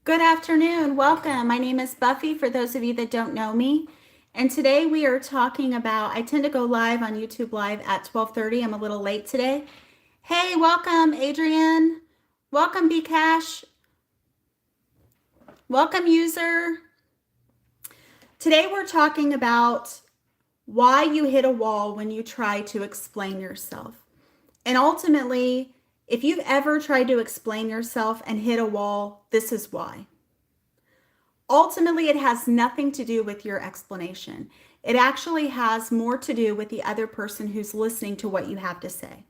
Good afternoon. Welcome. My name is Buffy, for those of you that don't know me. And today we are talking about, I tend to go live on YouTube Live at 12:30. I'm a little late today. Hey, welcome, Adrian. Welcome, Bcash. Welcome, user. Today we're talking about why you hit a wall when you try to explain yourself. And ultimately, if you've ever tried to explain yourself and hit a wall, this is why. Ultimately, it has nothing to do with your explanation. It actually has more to do with the other person who's listening to what you have to say.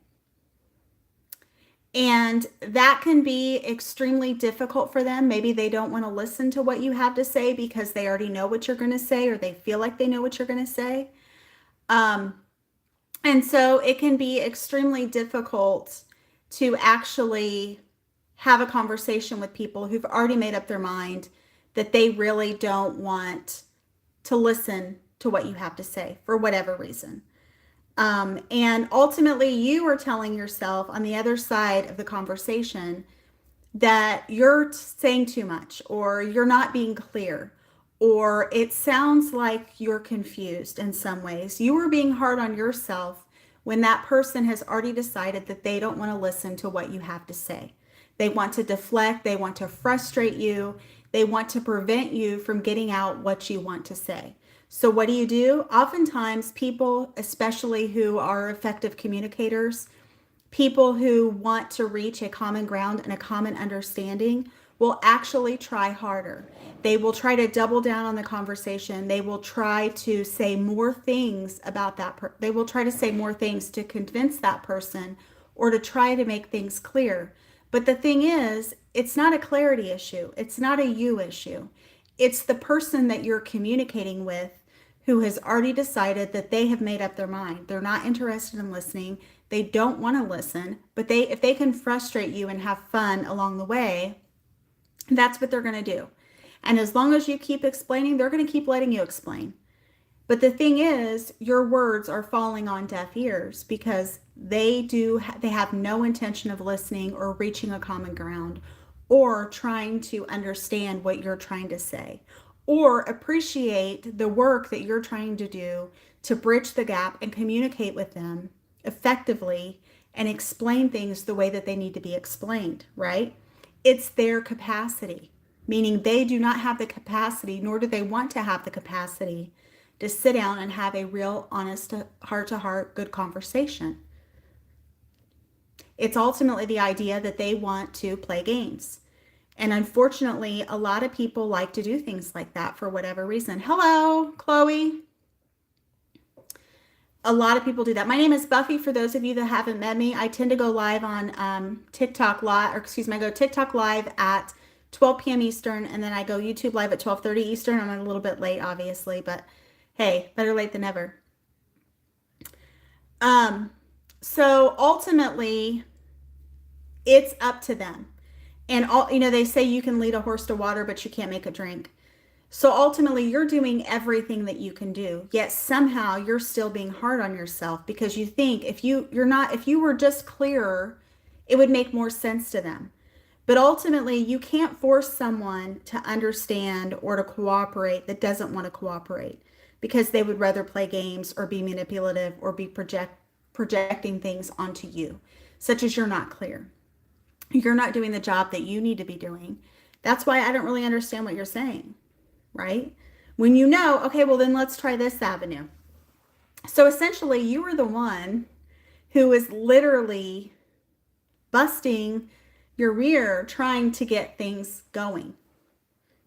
And that can be extremely difficult for them. Maybe they don't want to listen to what you have to say because they already know what you're going to say, or they feel like they know what you're going to say. Um, and so it can be extremely difficult to actually have a conversation with people who've already made up their mind that they really don't want to listen to what you have to say for whatever reason. And ultimately, you are telling yourself on the other side of the conversation that you're saying too much, or you're not being clear, or it sounds like you're confused in some ways. You are being hard on yourself when that person has already decided that they don't want to listen to what you have to say. They want to deflect, they want to frustrate you, they want to prevent you from getting out what you want to say. So, what do? Oftentimes, people, especially who are effective communicators, people who want to reach a common ground and a common understanding, will actually try harder. They will try to double down on the conversation. They will try to say more things about they will try to say more things to convince that person, or to try to make things clear. But the thing is, it's not a clarity issue. It's not a you issue. It's the person that you're communicating with who has already decided that they have made up their mind. They're not interested in listening. They don't want to listen, but if they can frustrate you and have fun along the way, that's what they're going to do. And as long as you keep explaining, they're going to keep letting you explain. But the thing is, your words are falling on deaf ears because they have no intention of listening or reaching a common ground, or trying to understand what you're trying to say, or appreciate the work that you're trying to do to bridge the gap and communicate with them effectively and explain things the way that they need to be explained, right? It's their capacity, meaning they do not have the capacity, nor do they want to have the capacity to sit down and have a real, honest, heart to heart, good conversation. It's ultimately the idea that they want to play games. And unfortunately, a lot of people like to do things like that for whatever reason. Hello, Chloe. A lot of people do that. My name is Buffy. For those of you that haven't met me, I tend to go live on TikTok live, or excuse me, I go TikTok live at 12 p.m. Eastern, and then I go YouTube live at 12:30 Eastern. I'm a little bit late, obviously, but hey, better late than never. So ultimately, it's up to them. And they say you can lead a horse to water, but you can't make it drink. So ultimately, you're doing everything that you can do, yet somehow you're still being hard on yourself because you think if you were just clearer, it would make more sense to them. But ultimately, you can't force someone to understand or to cooperate that doesn't want to cooperate, because they would rather play games or be manipulative or be projecting things onto you, such as you're not clear. You're not doing the job that you need to be doing. That's why I don't really understand what you're saying, right? When you know, okay, well, then let's try this avenue. So essentially, you are the one who is literally busting your rear trying to get things going,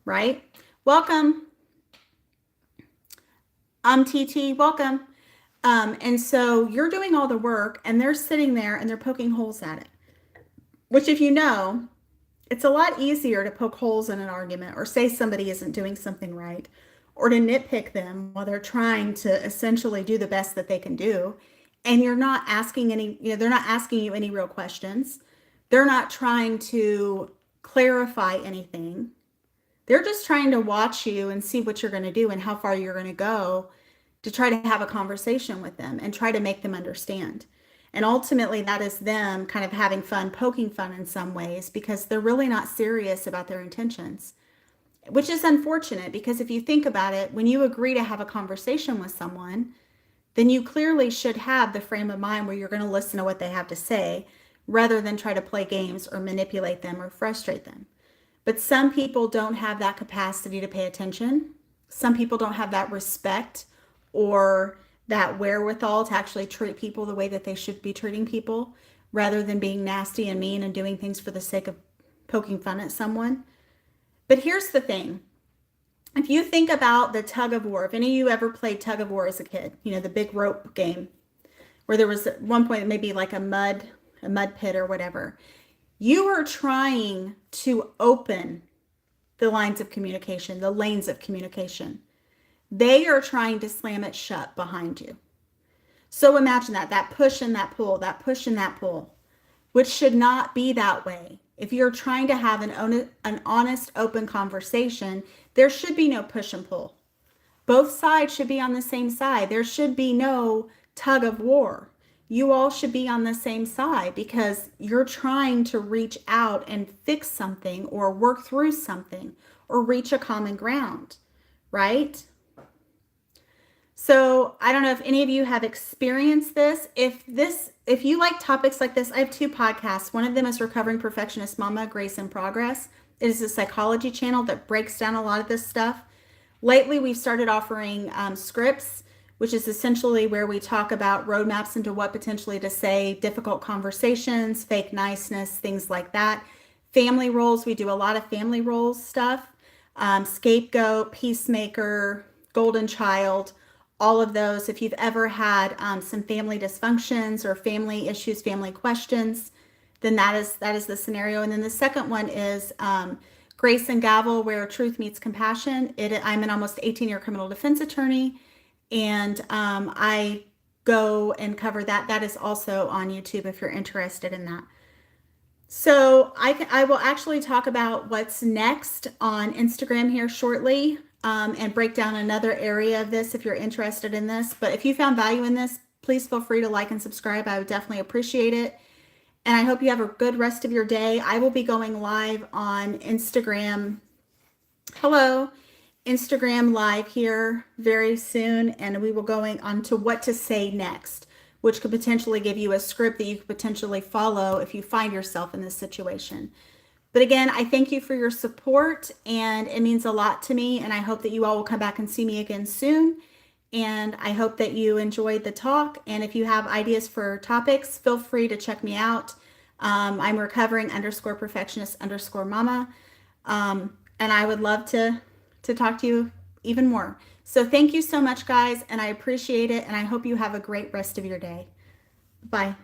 right? Welcome. TT, welcome. And so you're doing all the work, and they're sitting there and they're poking holes at it. Which, if you know, it's a lot easier to poke holes in an argument or say somebody isn't doing something right, or to nitpick them while they're trying to essentially do the best that they can do. And you're not asking they're not asking you any real questions. They're not trying to clarify anything. They're just trying to watch you and see what you're going to do and how far you're going to go to try to have a conversation with them and try to make them understand. And ultimately, that is them kind of having fun, poking fun in some ways, because they're really not serious about their intentions, which is unfortunate because if you think about it, when you agree to have a conversation with someone, then you clearly should have the frame of mind where you're going to listen to what they have to say rather than try to play games or manipulate them or frustrate them. But some people don't have that capacity to pay attention. Some people don't have that respect or that wherewithal to actually treat people the way that they should be treating people rather than being nasty and mean and doing things for the sake of poking fun at someone. But here's the thing. If you think about the tug of war, if any of you ever played tug of war as a kid, you know, the big rope game where there was at one point maybe like a mud pit or whatever, you are trying to open the lines of communication, the lanes of communication. They are trying to slam it shut behind you. So imagine that push and that pull, that push and that pull, which should not be that way. If you're trying to have an honest, open conversation, there should be no push and pull. Both sides should be on the same side. There should be no tug of war. You all should be on the same side because you're trying to reach out and fix something or work through something or reach a common ground, right? So I don't know if any of you have experienced this. If you like topics like this, I have 2 podcasts. One of them is Recovering Perfectionist Mama, Grace in Progress. It is a psychology channel that breaks down a lot of this stuff. Lately, we've started offering scripts, which is essentially where we talk about roadmaps into what potentially to say, difficult conversations, fake niceness, things like that. Family roles, we do a lot of family roles stuff. Scapegoat, peacemaker, golden child, all of those. If you've ever had some family dysfunctions or family issues, family questions, then that is the scenario. And then the second one is Grace and Gavel, where truth meets compassion. I'm an almost 18-year criminal defense attorney, and I go and cover that. That is also on YouTube if you're interested in that. So I will actually talk about what's next on Instagram here shortly, and break down another area of this if you're interested in this. But if you found value in this, please feel free to like and subscribe. I would definitely appreciate it. And I hope you have a good rest of your day. I will be going live on Instagram. Hello. Instagram live here very soon. And we will going on to what to say next, which could potentially give you a script that you could potentially follow if you find yourself in this situation. But again, I thank you for your support and it means a lot to me. And I hope that you all will come back and see me again soon. And I hope that you enjoyed the talk. And if you have ideas for topics, feel free to check me out. I'm recovering_perfectionist_mama. And I would love to talk to you even more. So thank you so much, guys. And I appreciate it. And I hope you have a great rest of your day. Bye.